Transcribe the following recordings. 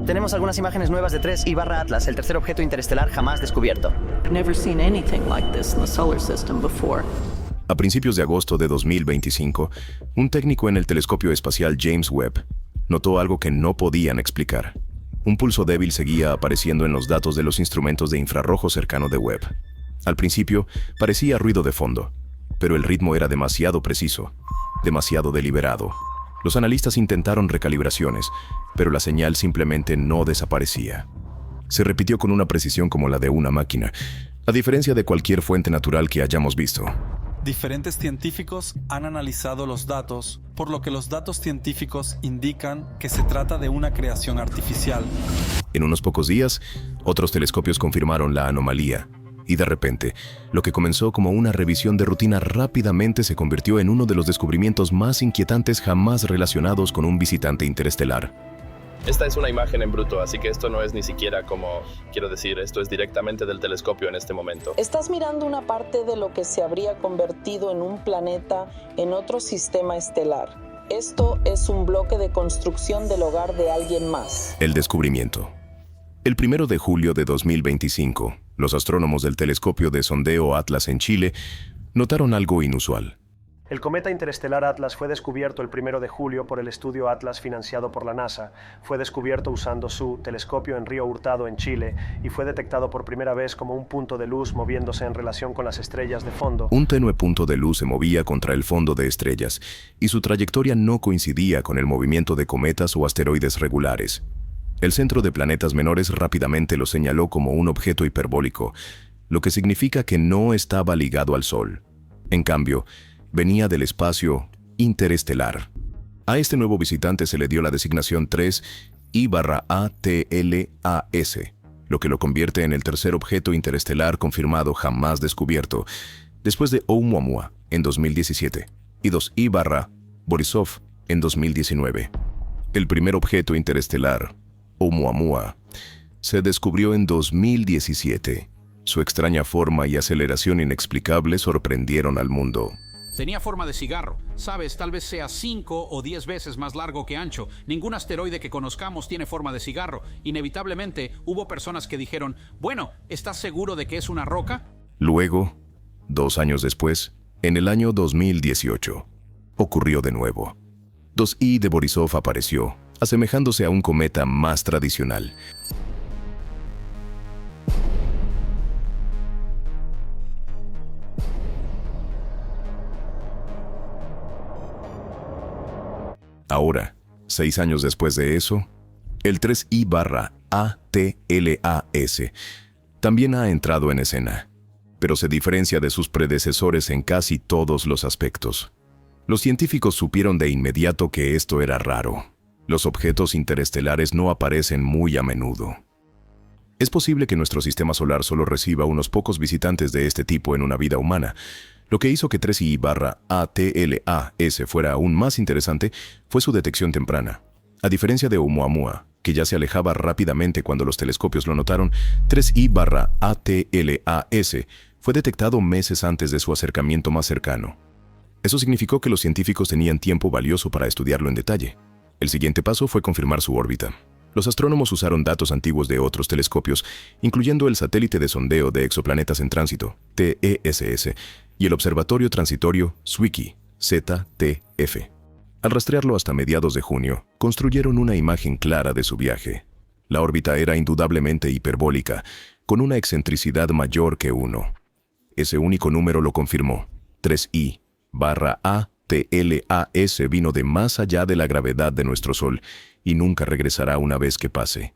Tenemos algunas imágenes nuevas de 3I/Atlas, el tercer objeto interestelar jamás descubierto. Never seen anything like this in the solar system before. A principios de agosto de 2025, un técnico en el telescopio espacial James Webb notó algo que no podían explicar. Un pulso débil seguía apareciendo en los datos de los instrumentos de infrarrojo cercano de Webb. Al principio, parecía ruido de fondo, pero el ritmo era demasiado preciso, demasiado deliberado. Los analistas intentaron recalibraciones, pero la señal simplemente no desaparecía. Se repitió con una precisión como la de una máquina, a diferencia de cualquier fuente natural que hayamos visto. Diferentes científicos han analizado los datos, por lo que los datos científicos indican que se trata de una creación artificial. En unos pocos días, otros telescopios confirmaron la anomalía, y de repente, lo que comenzó como una revisión de rutina rápidamente se convirtió en uno de los descubrimientos más inquietantes jamás relacionados con un visitante interestelar. Esta es una imagen en bruto, así que esto no es ni siquiera esto es directamente del telescopio en este momento. Estás mirando una parte de lo que se habría convertido en un planeta en otro sistema estelar. Esto es un bloque de construcción del hogar de alguien más. El descubrimiento. El 1 de julio de 2025, los astrónomos del telescopio de sondeo Atlas en Chile notaron algo inusual. El cometa interestelar Atlas fue descubierto el 1 de julio por el estudio Atlas financiado por la NASA. Fue descubierto usando su telescopio en Río Hurtado, en Chile, y fue detectado por primera vez como un punto de luz moviéndose en relación con las estrellas de fondo. Un tenue punto de luz se movía contra el fondo de estrellas, y su trayectoria no coincidía con el movimiento de cometas o asteroides regulares. El Centro de Planetas Menores rápidamente lo señaló como un objeto hiperbólico, lo que significa que no estaba ligado al Sol. En cambio, venía del espacio interestelar. A este nuevo visitante se le dio la designación 3I/ATLAS, lo que lo convierte en el tercer objeto interestelar confirmado jamás descubierto, después de Oumuamua en 2017 y 2I/Borisov en 2019. El primer objeto interestelar, Oumuamua, se descubrió en 2017. Su extraña forma y aceleración inexplicable sorprendieron al mundo. Tenía forma de cigarro. Sabes, tal vez sea 5 o 10 veces más largo que ancho. Ningún asteroide que conozcamos tiene forma de cigarro. Inevitablemente, hubo personas que dijeron, bueno, ¿estás seguro de que es una roca? Luego, 2 años después, en el año 2018, ocurrió de nuevo. 2I de Borisov apareció, asemejándose a un cometa más tradicional. Ahora, 6 años después de eso, el 3I/ATLAS también ha entrado en escena, pero se diferencia de sus predecesores en casi todos los aspectos. Los científicos supieron de inmediato que esto era raro. Los objetos interestelares no aparecen muy a menudo. Es posible que nuestro sistema solar solo reciba unos pocos visitantes de este tipo en una vida humana. Lo que hizo que 3I/ATLAS fuera aún más interesante fue su detección temprana. A diferencia de Oumuamua, que ya se alejaba rápidamente cuando los telescopios lo notaron, 3I/ATLAS fue detectado meses antes de su acercamiento más cercano. Eso significó que los científicos tenían tiempo valioso para estudiarlo en detalle. El siguiente paso fue confirmar su órbita. Los astrónomos usaron datos antiguos de otros telescopios, incluyendo el satélite de sondeo de exoplanetas en tránsito, TESS, y el observatorio transitorio Zwicky, ZTF. Al rastrearlo hasta mediados de junio, construyeron una imagen clara de su viaje. La órbita era indudablemente hiperbólica, con una excentricidad mayor que 1. Ese único número lo confirmó. 3I/ATLAS vino de más allá de la gravedad de nuestro Sol y nunca regresará una vez que pase.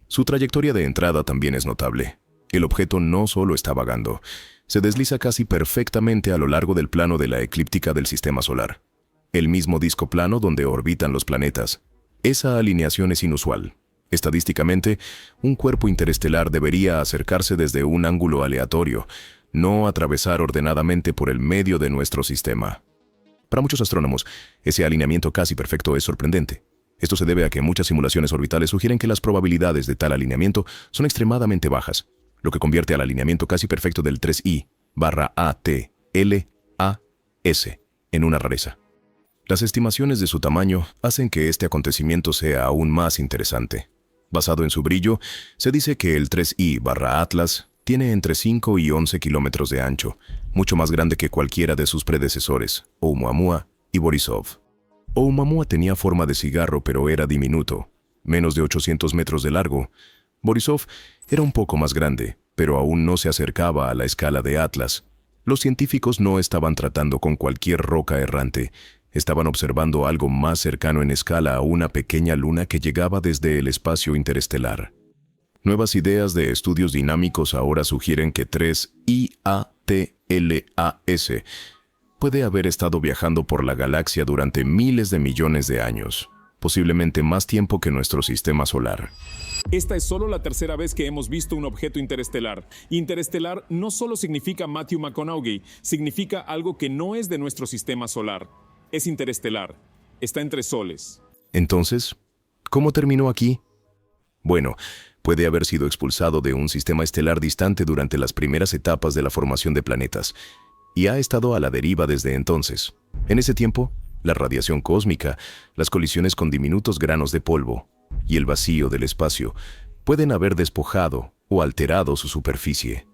Su trayectoria de entrada también es notable. El objeto no solo está vagando, se desliza casi perfectamente a lo largo del plano de la eclíptica del sistema solar, el mismo disco plano donde orbitan los planetas. Esa alineación es inusual. Estadísticamente, un cuerpo interestelar debería acercarse desde un ángulo aleatorio, no atravesar ordenadamente por el medio de nuestro sistema. Para muchos astrónomos, ese alineamiento casi perfecto es sorprendente. Esto se debe a que muchas simulaciones orbitales sugieren que las probabilidades de tal alineamiento son extremadamente bajas, lo que convierte al alineamiento casi perfecto del 3I/ATLAS en una rareza. Las estimaciones de su tamaño hacen que este acontecimiento sea aún más interesante. Basado en su brillo, se dice que el 3I/Atlas tiene entre 5 y 11 kilómetros de ancho, mucho más grande que cualquiera de sus predecesores, Oumuamua y Borisov. Oumuamua tenía forma de cigarro, pero era diminuto, menos de 800 metros de largo. Borisov era un poco más grande, pero aún no se acercaba a la escala de Atlas. Los científicos no estaban tratando con cualquier roca errante, estaban observando algo más cercano en escala a una pequeña luna que llegaba desde el espacio interestelar. Nuevas ideas de estudios dinámicos ahora sugieren que 3I/Atlas puede haber estado viajando por la galaxia durante miles de millones de años, posiblemente más tiempo que nuestro sistema solar. Esta es solo la tercera vez que hemos visto un objeto interestelar. Interestelar no solo significa Matthew McConaughey, significa algo que no es de nuestro sistema solar. Es interestelar. Está entre soles. Entonces, ¿cómo terminó aquí? Bueno, puede haber sido expulsado de un sistema estelar distante durante las primeras etapas de la formación de planetas, y ha estado a la deriva desde entonces. En ese tiempo, la radiación cósmica, las colisiones con diminutos granos de polvo y el vacío del espacio pueden haber despojado o alterado su superficie.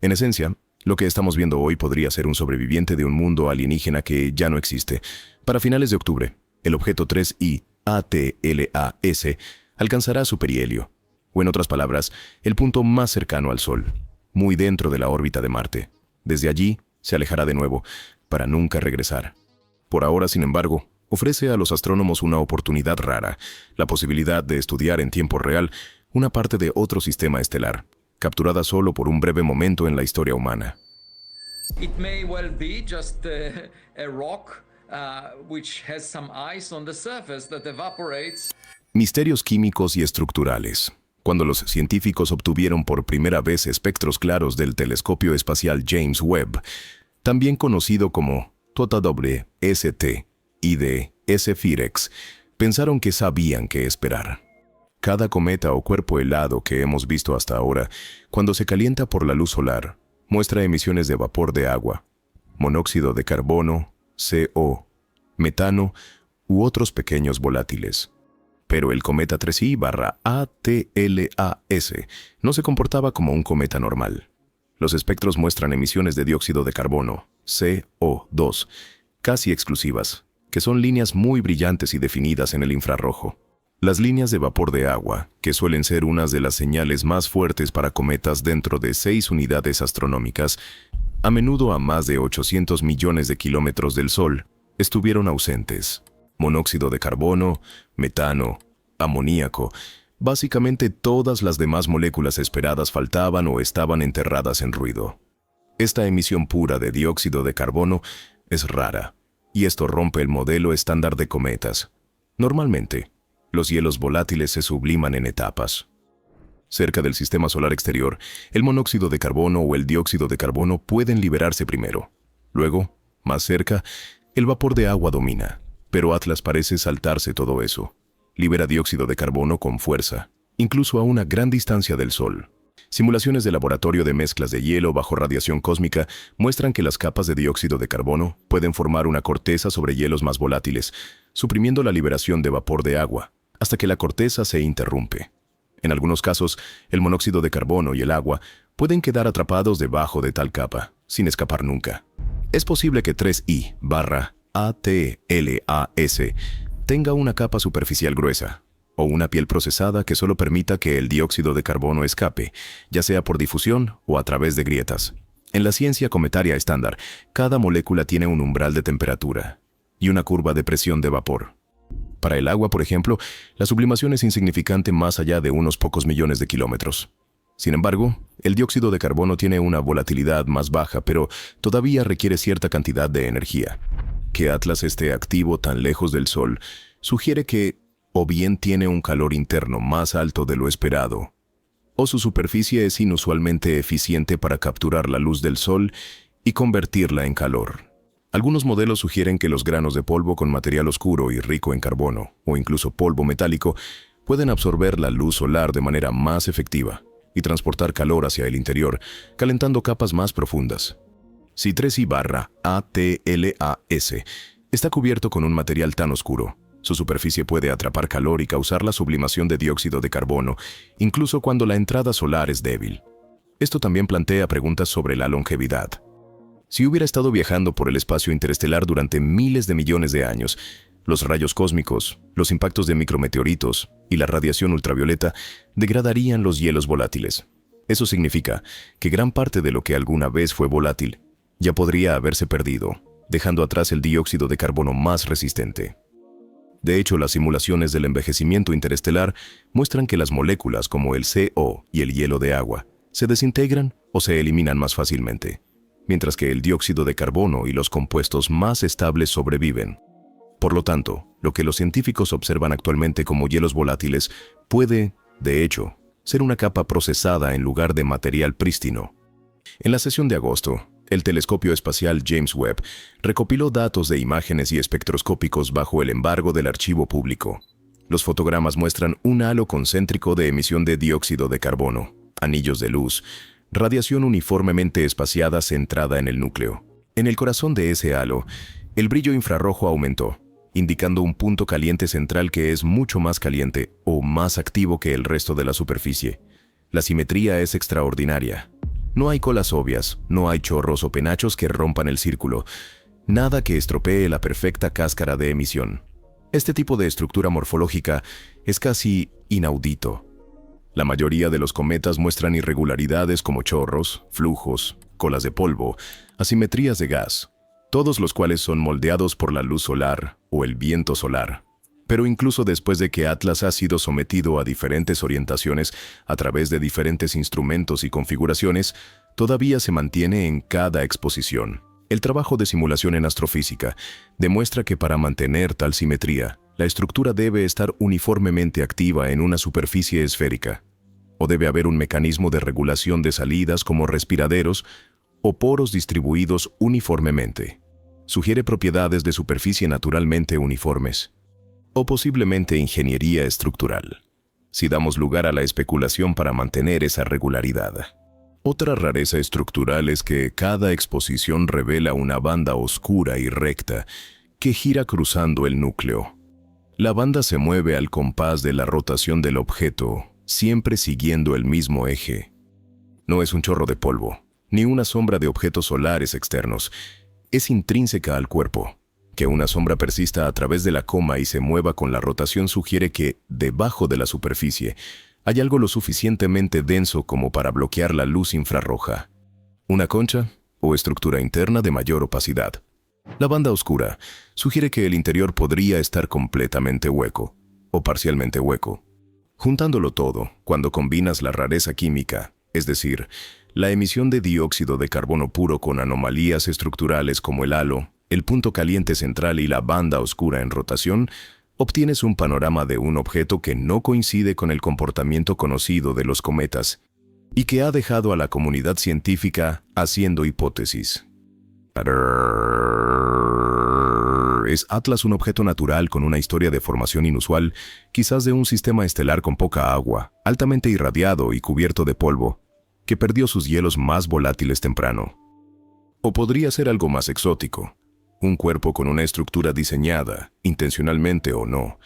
En esencia, lo que estamos viendo hoy podría ser un sobreviviente de un mundo alienígena que ya no existe. Para finales de octubre, el objeto 3I/Atlas alcanzará su perihelio, o en otras palabras, el punto más cercano al Sol, muy dentro de la órbita de Marte. Desde allí, se alejará de nuevo, para nunca regresar. Por ahora, sin embargo, ofrece a los astrónomos una oportunidad rara, la posibilidad de estudiar en tiempo real una parte de otro sistema estelar, capturada solo por un breve momento en la historia humana. It may well be just a rock which has some ice on the surface that evaporates. Misterios químicos y estructurales. Cuando los científicos obtuvieron por primera vez espectros claros del telescopio espacial James Webb, también conocido como TWST y de SFIREX, pensaron que sabían qué esperar. Cada cometa o cuerpo helado que hemos visto hasta ahora, cuando se calienta por la luz solar, muestra emisiones de vapor de agua, monóxido de carbono, CO, metano u otros pequeños volátiles. Pero el cometa 3I/Atlas no se comportaba como un cometa normal. Los espectros muestran emisiones de dióxido de carbono, CO2, casi exclusivas, que son líneas muy brillantes y definidas en el infrarrojo. Las líneas de vapor de agua, que suelen ser unas de las señales más fuertes para cometas dentro de 6 unidades astronómicas, a menudo a más de 800 millones de kilómetros del Sol, estuvieron ausentes. Monóxido de carbono, metano, amoníaco, básicamente todas las demás moléculas esperadas faltaban o estaban enterradas en ruido. Esta emisión pura de dióxido de carbono es rara, y esto rompe el modelo estándar de cometas. Normalmente, los hielos volátiles se subliman en etapas. Cerca del sistema solar exterior, el monóxido de carbono o el dióxido de carbono pueden liberarse primero. Luego, más cerca, el vapor de agua domina. Pero Atlas parece saltarse todo eso. Libera dióxido de carbono con fuerza, incluso a una gran distancia del Sol. Simulaciones de laboratorio de mezclas de hielo bajo radiación cósmica muestran que las capas de dióxido de carbono pueden formar una corteza sobre hielos más volátiles, suprimiendo la liberación de vapor de agua, hasta que la corteza se interrumpe. En algunos casos, el monóxido de carbono y el agua pueden quedar atrapados debajo de tal capa, sin escapar nunca. Es posible que 3I/Atlas tenga una capa superficial gruesa, o una piel procesada que solo permita que el dióxido de carbono escape, ya sea por difusión o a través de grietas. En la ciencia cometaria estándar, cada molécula tiene un umbral de temperatura y una curva de presión de vapor. Para el agua, por ejemplo, la sublimación es insignificante más allá de unos pocos millones de kilómetros. Sin embargo, el dióxido de carbono tiene una volatilidad más baja, pero todavía requiere cierta cantidad de energía. Que Atlas esté activo tan lejos del Sol sugiere que o bien tiene un calor interno más alto de lo esperado, o su superficie es inusualmente eficiente para capturar la luz del Sol y convertirla en calor. Algunos modelos sugieren que los granos de polvo con material oscuro y rico en carbono, o incluso polvo metálico, pueden absorber la luz solar de manera más efectiva y transportar calor hacia el interior, calentando capas más profundas. Si 3I/Atlas está cubierto con un material tan oscuro, Su superficie puede atrapar calor y causar la sublimación de dióxido de carbono, incluso cuando la entrada solar es débil. Esto también plantea preguntas sobre la longevidad. Si hubiera estado viajando por el espacio interestelar durante miles de millones de años, los rayos cósmicos, los impactos de micrometeoritos y la radiación ultravioleta degradarían los hielos volátiles. Eso significa que gran parte de lo que alguna vez fue volátil ya podría haberse perdido, dejando atrás el dióxido de carbono más resistente. De hecho, las simulaciones del envejecimiento interestelar muestran que las moléculas como el CO y el hielo de agua se desintegran o se eliminan más fácilmente, mientras que el dióxido de carbono y los compuestos más estables sobreviven. Por lo tanto, lo que los científicos observan actualmente como hielos volátiles puede, de hecho, ser una capa procesada en lugar de material prístino. En la sesión de agosto, el telescopio espacial James Webb recopiló datos de imágenes y espectroscópicos bajo el embargo del archivo público. Los fotogramas muestran un halo concéntrico de emisión de dióxido de carbono, anillos de luz, radiación uniformemente espaciada centrada en el núcleo. En el corazón de ese halo, el brillo infrarrojo aumentó, indicando un punto caliente central que es mucho más caliente o más activo que el resto de la superficie. La simetría es extraordinaria. No hay colas obvias, no hay chorros o penachos que rompan el círculo, nada que estropee la perfecta cáscara de emisión. Este tipo de estructura morfológica es casi inaudito. La mayoría de los cometas muestran irregularidades como chorros, flujos, colas de polvo, asimetrías de gas, todos los cuales son moldeados por la luz solar o el viento solar. Pero incluso después de que Atlas ha sido sometido a diferentes orientaciones a través de diferentes instrumentos y configuraciones, todavía se mantiene en cada exposición. El trabajo de simulación en astrofísica demuestra que para mantener tal simetría, la estructura debe estar uniformemente activa en una superficie esférica, o debe haber un mecanismo de regulación de salidas como respiraderos o poros distribuidos uniformemente. Sugiere propiedades de superficie naturalmente uniformes, o posiblemente ingeniería estructural, si damos lugar a la especulación para mantener esa regularidad. Otra rareza estructural es que cada exposición revela una banda oscura y recta que gira cruzando el núcleo. La banda se mueve al compás de la rotación del objeto, siempre siguiendo el mismo eje. No es un chorro de polvo, ni una sombra de objetos solares externos. Es intrínseca al cuerpo. Que una sombra persista a través de la coma y se mueva con la rotación sugiere que, debajo de la superficie, hay algo lo suficientemente denso como para bloquear la luz infrarroja. Una concha o estructura interna de mayor opacidad. La banda oscura sugiere que el interior podría estar completamente hueco, o parcialmente hueco. Juntándolo todo, cuando combinas la rareza química, es decir, la emisión de dióxido de carbono puro con anomalías estructurales como el halo, el punto caliente central y la banda oscura en rotación, obtienes un panorama de un objeto que no coincide con el comportamiento conocido de los cometas y que ha dejado a la comunidad científica haciendo hipótesis. ¿Es Atlas un objeto natural con una historia de formación inusual, quizás de un sistema estelar con poca agua, altamente irradiado y cubierto de polvo, que perdió sus hielos más volátiles temprano? ¿O podría ser algo más exótico? Un cuerpo con una estructura diseñada, intencionalmente o no,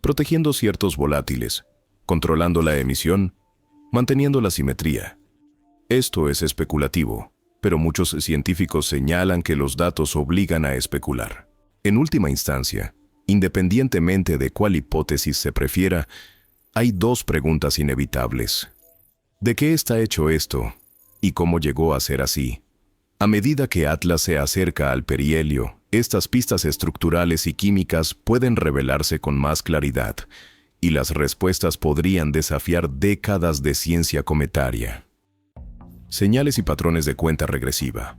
protegiendo ciertos volátiles, controlando la emisión, manteniendo la simetría. Esto es especulativo, pero muchos científicos señalan que los datos obligan a especular. En última instancia, independientemente de cuál hipótesis se prefiera, hay dos preguntas inevitables. ¿De qué está hecho esto? ¿Y cómo llegó a ser así? A medida que Atlas se acerca al perihelio, estas pistas estructurales y químicas pueden revelarse con más claridad, y las respuestas podrían desafiar décadas de ciencia cometaria. Señales y patrones de cuenta regresiva.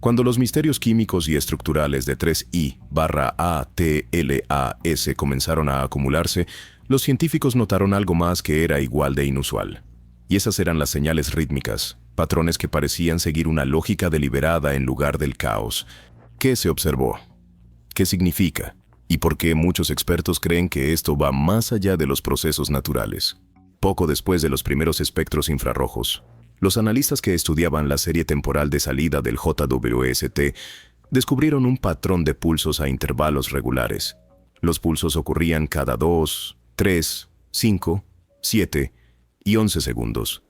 Cuando los misterios químicos y estructurales de 3I/ATLAS comenzaron a acumularse, los científicos notaron algo más que era igual de inusual. Y esas eran las señales rítmicas, patrones que parecían seguir una lógica deliberada en lugar del caos. ¿Qué se observó? ¿Qué significa? ¿Y por qué muchos expertos creen que esto va más allá de los procesos naturales? Poco después de los primeros espectros infrarrojos, los analistas que estudiaban la serie temporal de salida del JWST descubrieron un patrón de pulsos a intervalos regulares, Los pulsos ocurrían cada 2, 3, 5, 7 y 11 segundos.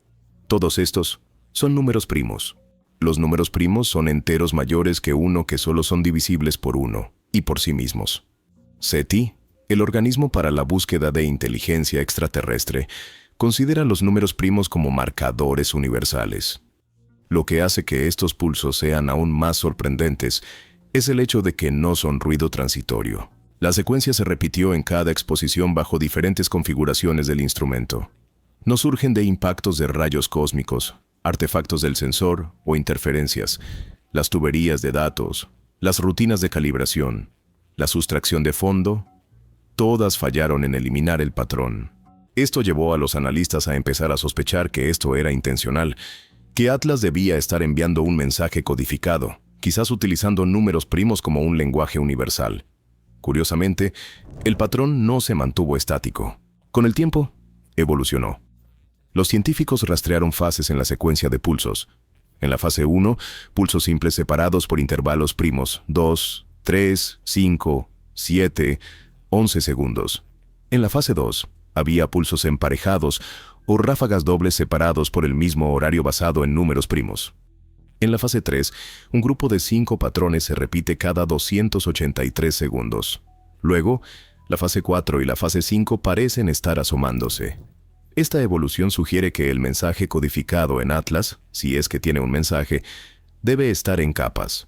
Todos estos son números primos. Los números primos son enteros mayores que 1 que solo son divisibles por 1 y por sí mismos. SETI, el organismo para la búsqueda de inteligencia extraterrestre, considera los números primos como marcadores universales. Lo que hace que estos pulsos sean aún más sorprendentes es el hecho de que no son ruido transitorio. La secuencia se repitió en cada exposición bajo diferentes configuraciones del instrumento. No surgen de impactos de rayos cósmicos, artefactos del sensor o interferencias, las tuberías de datos, las rutinas de calibración, la sustracción de fondo, todas fallaron en eliminar el patrón. Esto llevó a los analistas a empezar a sospechar que esto era intencional, que Atlas debía estar enviando un mensaje codificado, quizás utilizando números primos como un lenguaje universal. Curiosamente, el patrón no se mantuvo estático. Con el tiempo, evolucionó. Los científicos rastrearon fases en la secuencia de pulsos. En la fase 1, pulsos simples separados por intervalos primos, 2, 3, 5, 7, 11 segundos. En la fase 2, había pulsos emparejados o ráfagas dobles separados por el mismo horario basado en números primos. En la fase 3, un grupo de 5 patrones se repite cada 283 segundos. Luego, la fase 4 y la fase 5 parecen estar asomándose. Esta evolución sugiere que el mensaje codificado en Atlas, si es que tiene un mensaje, debe estar en capas.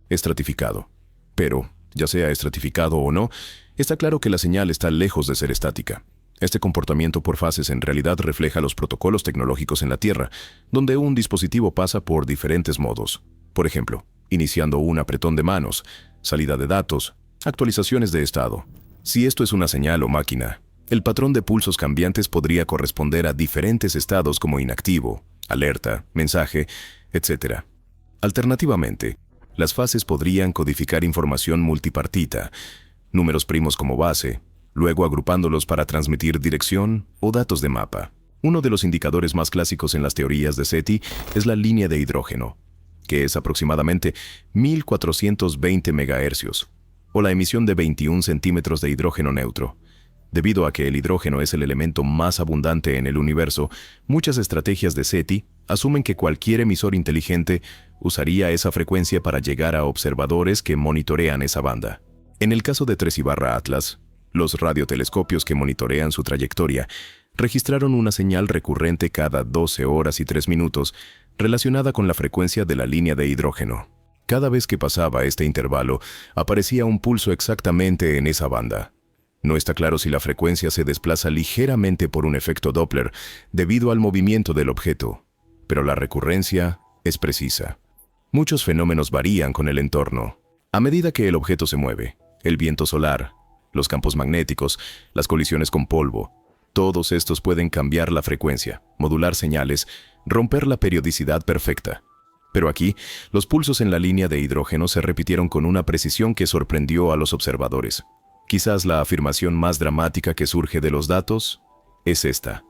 Estratificado. Pero, ya sea estratificado o no, está claro que la señal está lejos de ser estática. Este comportamiento por fases en realidad refleja los protocolos tecnológicos en la Tierra, donde un dispositivo pasa por diferentes modos. Por ejemplo, iniciando un apretón de manos, salida de datos, actualizaciones de estado. Si esto es una señal o máquina, el patrón de pulsos cambiantes podría corresponder a diferentes estados como inactivo, alerta, mensaje, etc. Alternativamente, las fases podrían codificar información multipartita, números primos como base, luego agrupándolos para transmitir dirección o datos de mapa. Uno de los indicadores más clásicos en las teorías de SETI es la línea de hidrógeno, que es aproximadamente 1420 MHz, o la emisión de 21 centímetros de hidrógeno neutro. Debido a que el hidrógeno es el elemento más abundante en el universo, muchas estrategias de SETI asumen que cualquier emisor inteligente usaría esa frecuencia para llegar a observadores que monitorean esa banda. En el caso de 3 Atlas, los radiotelescopios que monitorean su trayectoria registraron una señal recurrente cada 12 horas y 3 minutos relacionada con la frecuencia de la línea de hidrógeno. Cada vez que pasaba este intervalo, aparecía un pulso exactamente en esa banda. No está claro si la frecuencia se desplaza ligeramente por un efecto Doppler debido al movimiento del objeto, pero la recurrencia es precisa. Muchos fenómenos varían con el entorno. A medida que el objeto se mueve, el viento solar, los campos magnéticos, las colisiones con polvo, todos estos pueden cambiar la frecuencia, modular señales, romper la periodicidad perfecta. Pero aquí, los pulsos en la línea de hidrógeno se repitieron con una precisión que sorprendió a los observadores. Quizás la afirmación más dramática que surge de los datos es esta.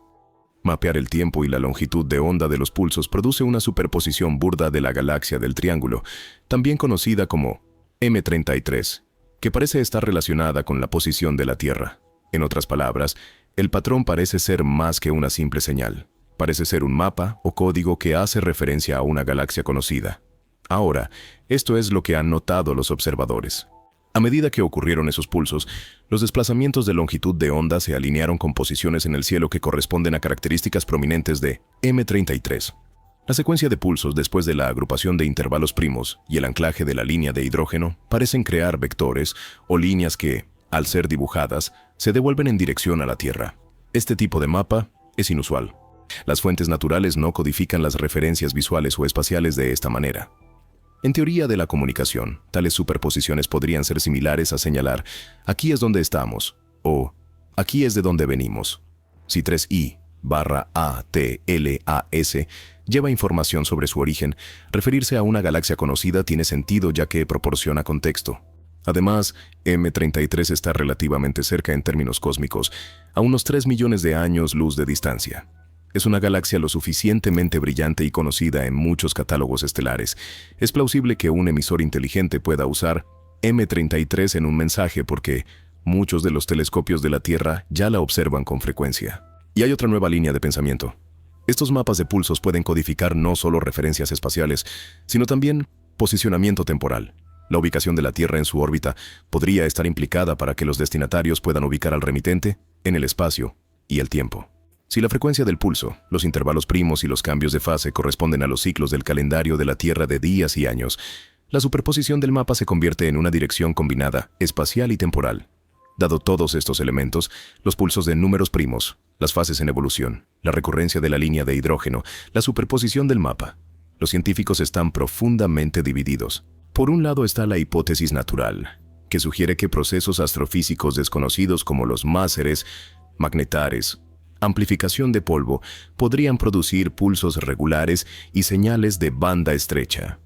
Mapear el tiempo y la longitud de onda de los pulsos produce una superposición burda de la galaxia del Triángulo, también conocida como M33, que parece estar relacionada con la posición de la Tierra. En otras palabras, el patrón parece ser más que una simple señal. Parece ser un mapa o código que hace referencia a una galaxia conocida. Ahora, esto es lo que han notado los observadores. A medida que ocurrieron esos pulsos, los desplazamientos de longitud de onda se alinearon con posiciones en el cielo que corresponden a características prominentes de M33. La secuencia de pulsos después de la agrupación de intervalos primos y el anclaje de la línea de hidrógeno parecen crear vectores o líneas que, al ser dibujadas, se devuelven en dirección a la Tierra. Este tipo de mapa es inusual. Las fuentes naturales no codifican las referencias visuales o espaciales de esta manera. En teoría de la comunicación, tales superposiciones podrían ser similares a señalar «aquí es donde estamos» o «aquí es de donde venimos». Si 3I/ATLAS lleva información sobre su origen, referirse a una galaxia conocida tiene sentido ya que proporciona contexto. Además, M33 está relativamente cerca en términos cósmicos, a unos 3 millones de años luz de distancia. Es una galaxia lo suficientemente brillante y conocida en muchos catálogos estelares. Es plausible que un emisor inteligente pueda usar M33 en un mensaje porque muchos de los telescopios de la Tierra ya la observan con frecuencia. Y hay otra nueva línea de pensamiento. Estos mapas de pulsos pueden codificar no solo referencias espaciales, sino también posicionamiento temporal. La ubicación de la Tierra en su órbita podría estar implicada para que los destinatarios puedan ubicar al remitente en el espacio y el tiempo. Si la frecuencia del pulso, los intervalos primos y los cambios de fase corresponden a los ciclos del calendario de la Tierra de días y años, la superposición del mapa se convierte en una dirección combinada, espacial y temporal. Dado todos estos elementos, los pulsos de números primos, las fases en evolución, la recurrencia de la línea de hidrógeno, la superposición del mapa, los científicos están profundamente divididos. Por un lado está la hipótesis natural, que sugiere que procesos astrofísicos desconocidos como los máseres, magnetares, amplificación de polvo, podrían producir pulsos regulares y señales de banda estrecha.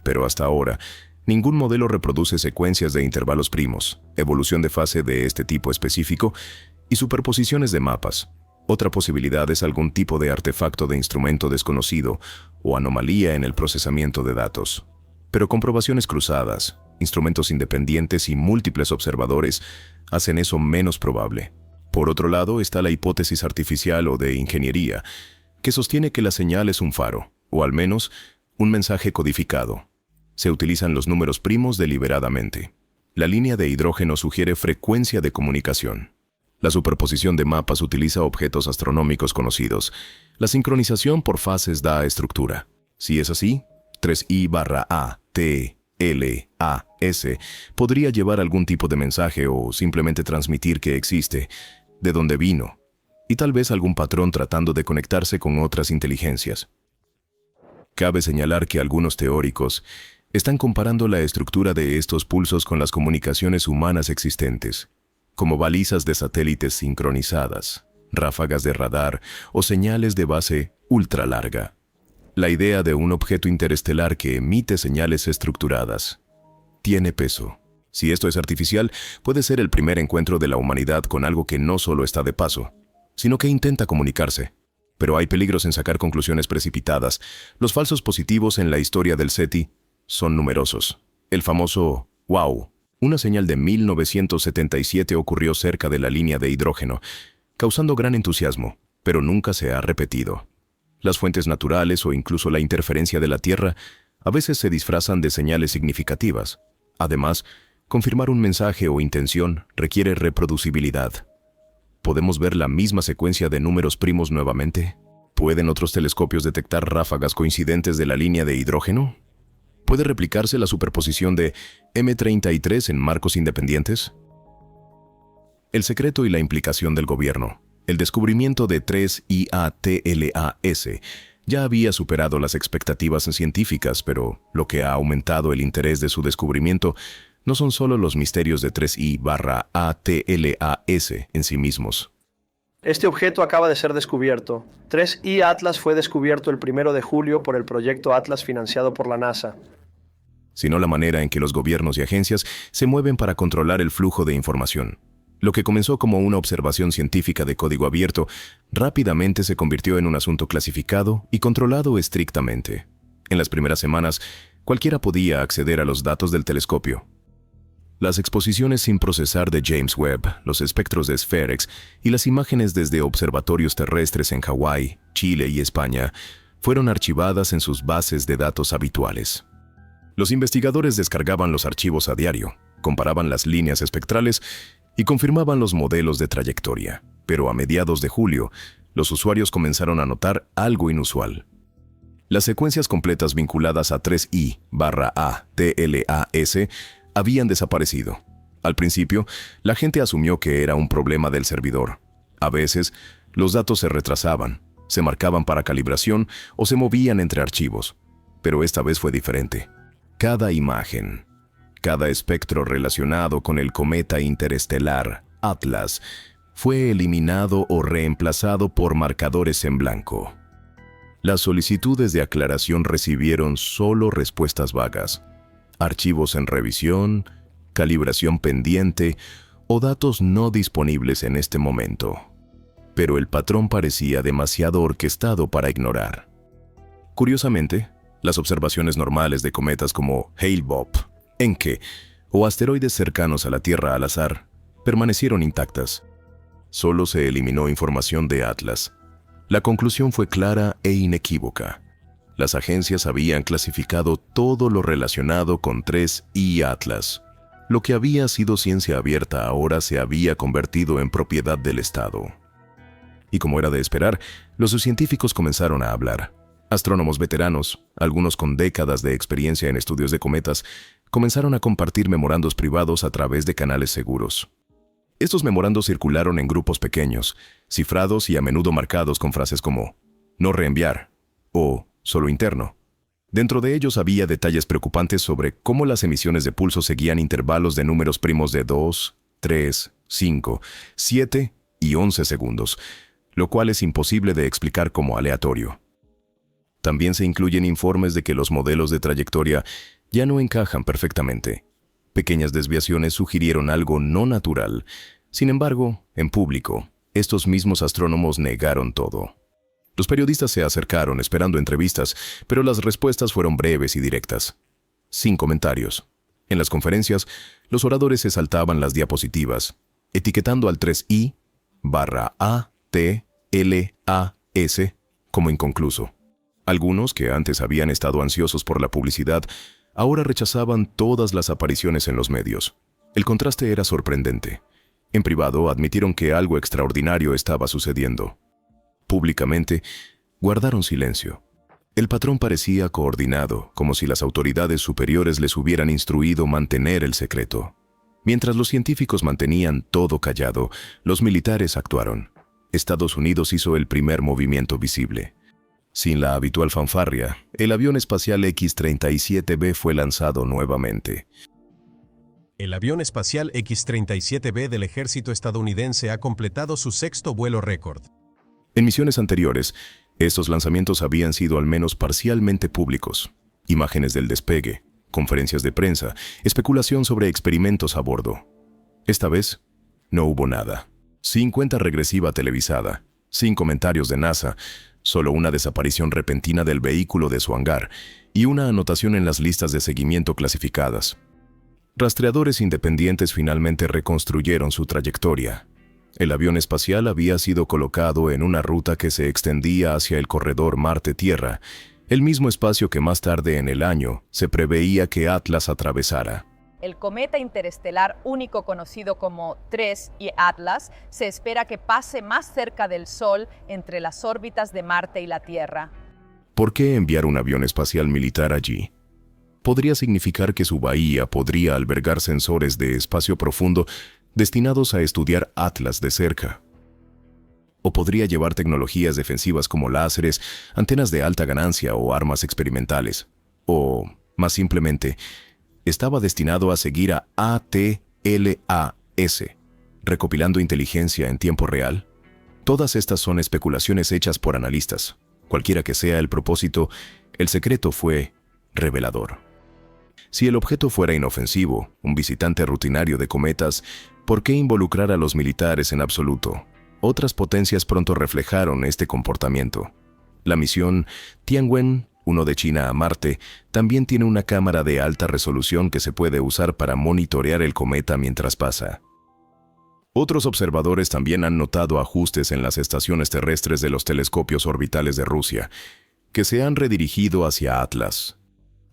Pero hasta ahora, ningún modelo reproduce secuencias de intervalos primos, evolución de fase de este tipo específico y superposiciones de mapas. Otra posibilidad es algún tipo de artefacto de instrumento desconocido o anomalía en el procesamiento de datos. Pero comprobaciones cruzadas, instrumentos independientes y múltiples observadores hacen eso menos probable. Por otro lado está la hipótesis artificial o de ingeniería, que sostiene que la señal es un faro, o al menos un mensaje codificado. Se utilizan los números primos deliberadamente. La línea de hidrógeno sugiere frecuencia de comunicación. La superposición de mapas utiliza objetos astronómicos conocidos. La sincronización por fases da estructura. Si es así, 3I/A-T-L-A-S podría llevar algún tipo de mensaje o simplemente transmitir que existe, de dónde vino, y tal vez algún patrón tratando de conectarse con otras inteligencias. Cabe señalar que algunos teóricos están comparando la estructura de estos pulsos con las comunicaciones humanas existentes, como balizas de satélites sincronizadas, ráfagas de radar o señales de base ultralarga. La idea de un objeto interestelar que emite señales estructuradas tiene peso. Si esto es artificial, puede ser el primer encuentro de la humanidad con algo que no solo está de paso, sino que intenta comunicarse. Pero hay peligros en sacar conclusiones precipitadas. Los falsos positivos en la historia del SETI son numerosos. El famoso «wow», una señal de 1977 ocurrió cerca de la línea de hidrógeno, causando gran entusiasmo, pero nunca se ha repetido. Las fuentes naturales o incluso la interferencia de la Tierra a veces se disfrazan de señales significativas. Además, confirmar un mensaje o intención requiere reproducibilidad. ¿Podemos ver la misma secuencia de números primos nuevamente? ¿Pueden otros telescopios detectar ráfagas coincidentes de la línea de hidrógeno? ¿Puede replicarse la superposición de M33 en marcos independientes? El secreto y la implicación del gobierno. El descubrimiento de 3IATLAS ya había superado las expectativas científicas, pero lo que ha aumentado el interés de su descubrimiento no son solo los misterios de 3I/ATLAS en sí mismos. Este objeto acaba de ser descubierto. 3I Atlas fue descubierto el 1 de julio por el proyecto Atlas financiado por la NASA. Sino la manera en que los gobiernos y agencias se mueven para controlar el flujo de información. Lo que comenzó como una observación científica de código abierto, rápidamente se convirtió en un asunto clasificado y controlado estrictamente. En las primeras semanas, cualquiera podía acceder a los datos del telescopio. Las exposiciones sin procesar de James Webb, los espectros de SPHEREX y las imágenes desde observatorios terrestres en Hawái, Chile y España fueron archivadas en sus bases de datos habituales. Los investigadores descargaban los archivos a diario, comparaban las líneas espectrales y confirmaban los modelos de trayectoria. Pero a mediados de julio, los usuarios comenzaron a notar algo inusual. Las secuencias completas vinculadas a 3I/ATLAS habían desaparecido. Al principio, la gente asumió que era un problema del servidor. A veces, los datos se retrasaban, se marcaban para calibración o se movían entre archivos. Pero esta vez fue diferente. Cada imagen, cada espectro relacionado con el cometa interestelar Atlas fue eliminado o reemplazado por marcadores en blanco. Las solicitudes de aclaración recibieron solo respuestas vagas, archivos en revisión, calibración pendiente o datos no disponibles en este momento. Pero el patrón parecía demasiado orquestado para ignorar. Curiosamente, las observaciones normales de cometas como Hale-Bopp, Encke o asteroides cercanos a la Tierra al azar permanecieron intactas. Solo se eliminó información de Atlas. La conclusión fue clara e inequívoca. Las agencias habían clasificado todo lo relacionado con 3I Atlas. Lo que había sido ciencia abierta ahora se había convertido en propiedad del Estado. Y como era de esperar, los científicos comenzaron a hablar. Astrónomos veteranos, algunos con décadas de experiencia en estudios de cometas, comenzaron a compartir memorandos privados a través de canales seguros. Estos memorandos circularon en grupos pequeños, cifrados y a menudo marcados con frases como «no reenviar» o «solo interno». Dentro de ellos había detalles preocupantes sobre cómo las emisiones de pulso seguían intervalos de números primos de 2, 3, 5, 7 y 11 segundos, lo cual es imposible de explicar como aleatorio. También se incluyen informes de que los modelos de trayectoria ya no encajan perfectamente. Pequeñas desviaciones sugirieron algo no natural. Sin embargo, en público, estos mismos astrónomos negaron todo. Los periodistas se acercaron esperando entrevistas, pero las respuestas fueron breves y directas. Sin comentarios. En las conferencias, los oradores se saltaban las diapositivas, etiquetando al 3I/ATLAS como inconcluso. Algunos, que antes habían estado ansiosos por la publicidad, ahora rechazaban todas las apariciones en los medios. El contraste era sorprendente. En privado admitieron que algo extraordinario estaba sucediendo. Públicamente, guardaron silencio. El patrón parecía coordinado, como si las autoridades superiores les hubieran instruido mantener el secreto. Mientras los científicos mantenían todo callado, los militares actuaron. Estados Unidos hizo el primer movimiento visible. Sin la habitual fanfarria, el avión espacial X-37B fue lanzado nuevamente. El avión espacial X-37B del ejército estadounidense ha completado su sexto vuelo récord. En misiones anteriores, estos lanzamientos habían sido al menos parcialmente públicos. Imágenes del despegue, conferencias de prensa, especulación sobre experimentos a bordo. Esta vez, no hubo nada. Sin cuenta regresiva televisada, sin comentarios de NASA, solo una desaparición repentina del vehículo de su hangar y una anotación en las listas de seguimiento clasificadas. Rastreadores independientes finalmente reconstruyeron su trayectoria. El avión espacial había sido colocado en una ruta que se extendía hacia el corredor Marte-Tierra, el mismo espacio que más tarde en el año se preveía que Atlas atravesara. El cometa interestelar único conocido como 3I Atlas se espera que pase más cerca del Sol entre las órbitas de Marte y la Tierra. ¿Por qué enviar un avión espacial militar allí? Podría significar que su bahía podría albergar sensores de espacio profundo destinados a estudiar Atlas de cerca. O podría llevar tecnologías defensivas como láseres, antenas de alta ganancia o armas experimentales. O, más simplemente, estaba destinado a seguir a ATLAS, recopilando inteligencia en tiempo real. Todas estas son especulaciones hechas por analistas. Cualquiera que sea el propósito, el secreto fue revelador. Si el objeto fuera inofensivo, un visitante rutinario de cometas, ¿por qué involucrar a los militares en absoluto? Otras potencias pronto reflejaron este comportamiento. La misión Tianwen-1 de China a Marte también tiene una cámara de alta resolución que se puede usar para monitorear el cometa mientras pasa. Otros observadores también han notado ajustes en las estaciones terrestres de los telescopios orbitales de Rusia, que se han redirigido hacia Atlas.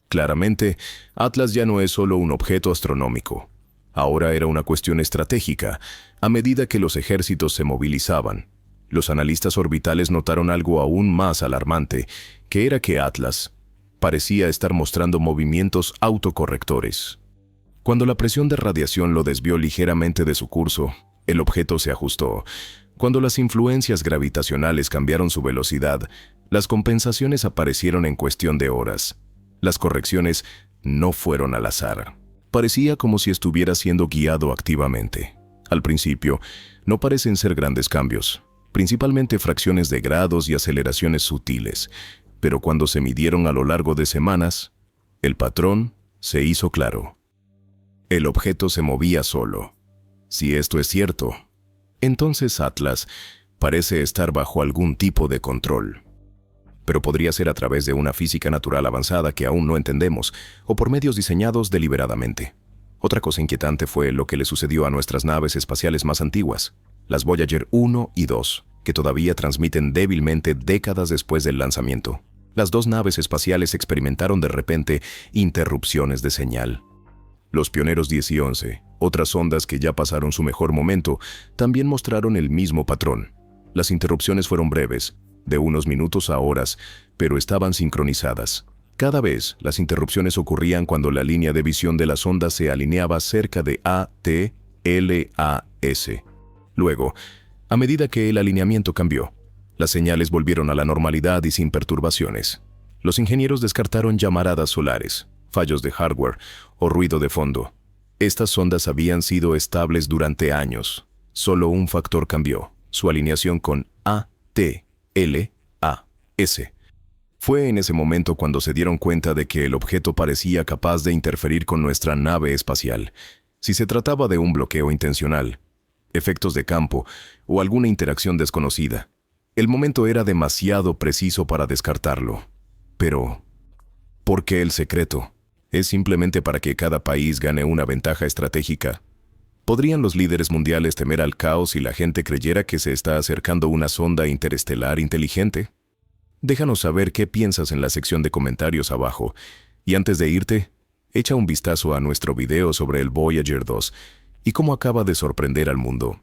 Claramente, Atlas ya no es solo un objeto astronómico. Ahora era una cuestión estratégica. A medida que los ejércitos se movilizaban, los analistas orbitales notaron algo aún más alarmante, que era que Atlas parecía estar mostrando movimientos autocorrectores. Cuando la presión de radiación lo desvió ligeramente de su curso, el objeto se ajustó. Cuando las influencias gravitacionales cambiaron su velocidad, las compensaciones aparecieron en cuestión de horas. Las correcciones no fueron al azar. Parecía como si estuviera siendo guiado activamente. Al principio, no parecen ser grandes cambios, principalmente fracciones de grados y aceleraciones sutiles, pero cuando se midieron a lo largo de semanas, el patrón se hizo claro. El objeto se movía solo. Si esto es cierto, entonces Atlas parece estar bajo algún tipo de control. Pero podría ser a través de una física natural avanzada que aún no entendemos, o por medios diseñados deliberadamente. Otra cosa inquietante fue lo que le sucedió a nuestras naves espaciales más antiguas, las Voyager 1 y 2, que todavía transmiten débilmente décadas después del lanzamiento. Las dos naves espaciales experimentaron de repente interrupciones de señal. Los Pioneros 10 y 11, otras sondas que ya pasaron su mejor momento, también mostraron el mismo patrón. Las interrupciones fueron breves, de unos minutos a horas, pero estaban sincronizadas. Cada vez, las interrupciones ocurrían cuando la línea de visión de la sonda se alineaba cerca de ATLAS. Luego, a medida que el alineamiento cambió, las señales volvieron a la normalidad y sin perturbaciones. Los ingenieros descartaron llamaradas solares, fallos de hardware o ruido de fondo. Estas sondas habían sido estables durante años. Solo un factor cambió, su alineación con ATLAS. Fue en ese momento cuando se dieron cuenta de que el objeto parecía capaz de interferir con nuestra nave espacial. Si se trataba de un bloqueo intencional, efectos de campo o alguna interacción desconocida, el momento era demasiado preciso para descartarlo. Pero, ¿por qué el secreto? ¿Es simplemente para que cada país gane una ventaja estratégica? ¿Podrían los líderes mundiales temer al caos si la gente creyera que se está acercando una sonda interestelar inteligente? Déjanos saber qué piensas en la sección de comentarios abajo. Y antes de irte, echa un vistazo a nuestro video sobre el Voyager 2 y cómo acaba de sorprender al mundo.